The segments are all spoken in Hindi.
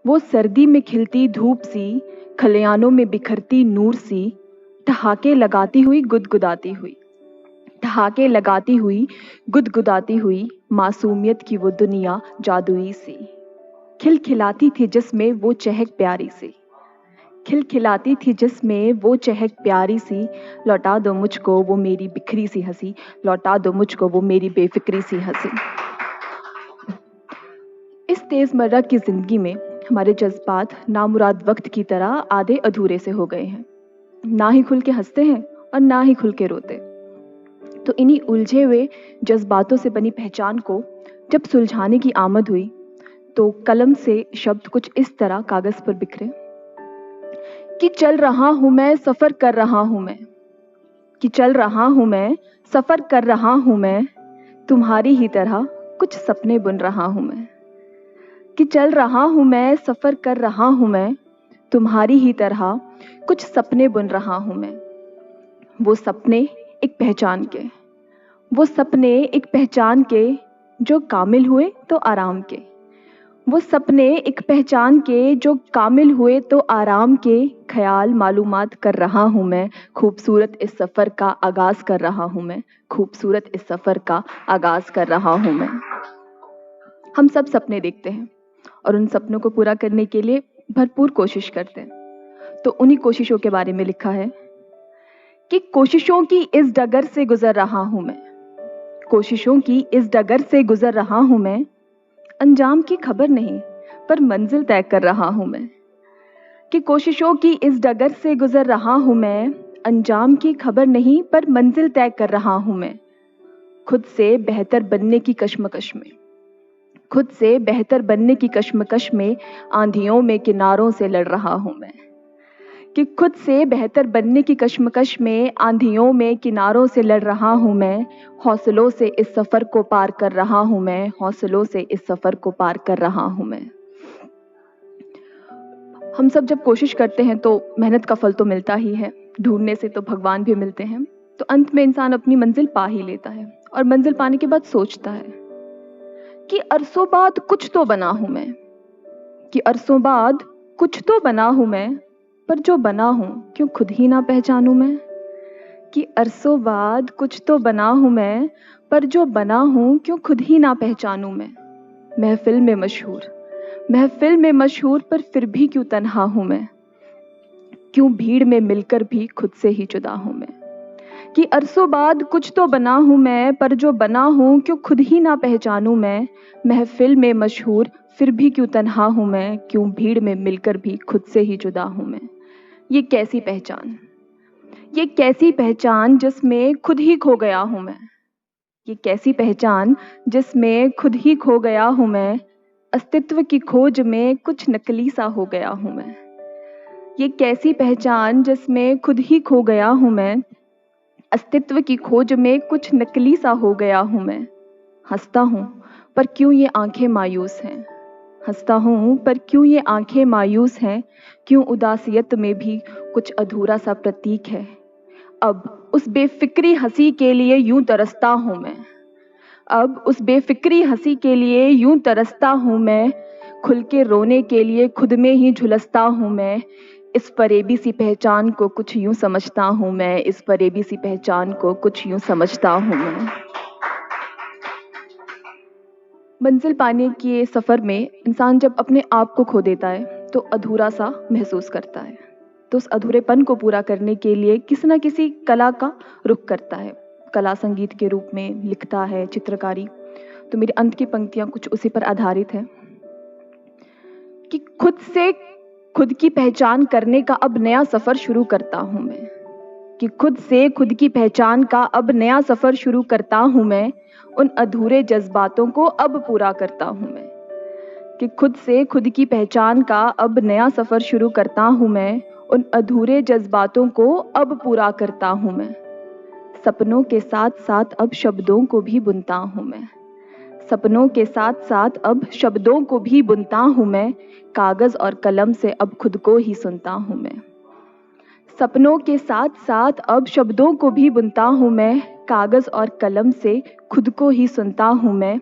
वो सर्दी में खिलती धूप सी, खलियानों में बिखरती नूर सी, ठहाके लगाती हुई गुदगुदाती हुई, ठहाके लगाती हुई गुदगुदाती हुई, मासूमियत की वो दुनिया जादुई सी। खिलखिलाती थी जिसमें वो चहक प्यारी सी, खिलखिलाती थी जिसमें वो चहक प्यारी सी। लौटा दो मुझको वो मेरी बिखरी सी हंसी, लौटा दो मुझको वो मेरी बेफिक्री सी हंसी। इस तेज़मर्रा की ज़िंदगी में हमारे जज्बात नामुराद वक्त की तरह आधे अधूरे से हो गए हैं। ना ही खुल के हंसते हैं और ना ही खुल के रोते। तो इन्हीं उलझे हुए जज्बातों से बनी पहचान को जब सुलझाने की आमद हुई, तो कलम से शब्द कुछ इस तरह कागज पर बिखरे कि चल रहा हूं मैं, सफर कर रहा हूं मैं, कि चल रहा हूं मैं, सफर कर रहा हूं मैं, तुम्हारी ही तरह कुछ सपने बुन रहा हूं मैं, कि चल रहा हूं मैं, सफर कर रहा हूं मैं, तुम्हारी ही तरह कुछ सपने बुन रहा हूं मैं। वो सपने एक पहचान के, वो सपने एक पहचान के, जो कामिल हुए तो आराम के, वो सपने एक पहचान के, जो कामिल हुए तो आराम के। ख्याल मालूमात कर रहा हूं मैं, खूबसूरत इस सफ़र का आगाज़ कर रहा हूं मैं, खूबसूरत इस सफ़र का आगाज़ कर रहा हूं मैं। हम सब सपने देखते हैं और उन सपनों को पूरा करने के लिए भरपूर कोशिश करते हैं। तो उन्हीं कोशिशों के बारे में लिखा है कि कोशिशों की इस डगर से गुजर रहा हूं मैं, कोशिशों की इस डगर से गुजर रहा हूं मैं, अंजाम की खबर नहीं पर मंजिल तय कर रहा हूं मैं, कि कोशिशों की इस डगर से गुजर रहा हूं मैं, अंजाम की खबर नहीं पर मंजिल तय कर रहा हूं मैं। खुद से बेहतर बनने की कश्मकश में, खुद से बेहतर बनने की कश्मकश में, आंधियों में किनारों से लड़ रहा हूं मैं, कि खुद से बेहतर बनने की कश्मकश में, आंधियों में किनारों से लड़ रहा हूं मैं। हौसलों से इस सफ़र को पार कर रहा हूं मैं, हौसलों से इस सफ़र को पार कर रहा हूं मैं। हम सब जब कोशिश करते हैं तो मेहनत का फल तो मिलता ही है, ढूंढने से तो भगवान भी मिलते हैं। तो अंत में इंसान अपनी मंजिल पा ही लेता है और मंजिल पाने के बाद सोचता है कि अरसों बाद कुछ तो बना हूं मैं, कि अरसों बाद कुछ तो बना हूं मैं, पर जो बना हूं क्यों खुद ही ना पहचानूं मैं, कि अरसों बाद कुछ तो बना हूं मैं, पर जो बना हूं क्यों खुद ही ना पहचानूं मैं। महफिल में मशहूर, महफिल में मशहूर, पर फिर भी क्यों तन्हा हूं मैं, क्यों भीड़ में मिलकर भी खुद से ही जुदा हूं मैं, कि अरसों बाद कुछ तो बना हूं मैं, पर जो बना हूं क्यों खुद ही ना पहचानूं मैं। महफिल में मशहूर, फिर भी क्यों तन्हा हूं मैं, क्यों भीड़ में मिलकर भी खुद से ही जुदा हूं मैं। ये कैसी पहचान, ये कैसी पहचान जिसमें खुद ही खो गया हूं मैं, ये कैसी पहचान जिसमें खुद ही खो गया हूं मैं। अस्तित्व की खोज में कुछ नकली सा हो गया हूं मैं, ये कैसी पहचान जिसमें खुद ही खो गया हूं मैं। अस्तित्व की खोज में कुछ नकली सा हो गया हूं मैं। हंसता हूं पर क्यों ये आंखें मायूस हैं, हंसता हूं पर क्यों ये आंखें मायूस हैं, क्यों उदासियत में भी कुछ अधूरा सा प्रतीक है। अब उस बेफिक्री हंसी के लिए यूं तरसता हूं मैं, अब उस बेफिक्री हंसी के लिए यूं तरसता हूं मैं। खुल के रोने के लिए खुद में ही झुलसता हूं मैं। इस फरेबी सी पहचान को कुछ यूं समझता हूं मैं, इस फरेबी सी पहचान को कुछ यूं समझता हूं मैं। मंजिल पाने के सफ़र में इंसान जब अपने आप को खो देता है तो अधूरा सा महसूस करता है। तो उस अधूरेपन को पूरा करने के लिए किसी न किसी कला का रुख करता है। कला संगीत के रूप में लिखता है, चित्रकारी। तो मेरी अंत की पंक्तियां कुछ उसी पर आधारित है कि खुद से खुद की पहचान करने का अब नया सफ़र शुरू करता हूं मैं, कि खुद से खुद की पहचान का अब नया सफ़र शुरू करता हूं मैं। उन अधूरे जज्बातों को अब पूरा करता हूं मैं, कि खुद से खुद की पहचान का अब नया सफ़र शुरू करता हूं मैं। उन अधूरे जज्बातों को अब पूरा करता हूं मैं। सपनों के साथ साथ अब शब्दों को भी बुनता हूं मैं, सपनों के साथ साथ अब शब्दों को भी बुनता हूं मैं। कागज़ और कलम से अब खुद को ही सुनता हूं मैं, सपनों के साथ साथ अब शब्दों को भी बुनता हूं मैं। कागज़ और कलम से खुद को ही सुनता हूं मैं।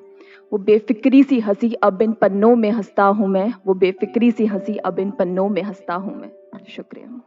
वो बेफिक्री सी हंसी अब इन पन्नों में हंसता हूँ मैं, वो बेफिक्री सी हंसी अब इन पन्नों में हंसता हूँ मैं। शुक्रिया।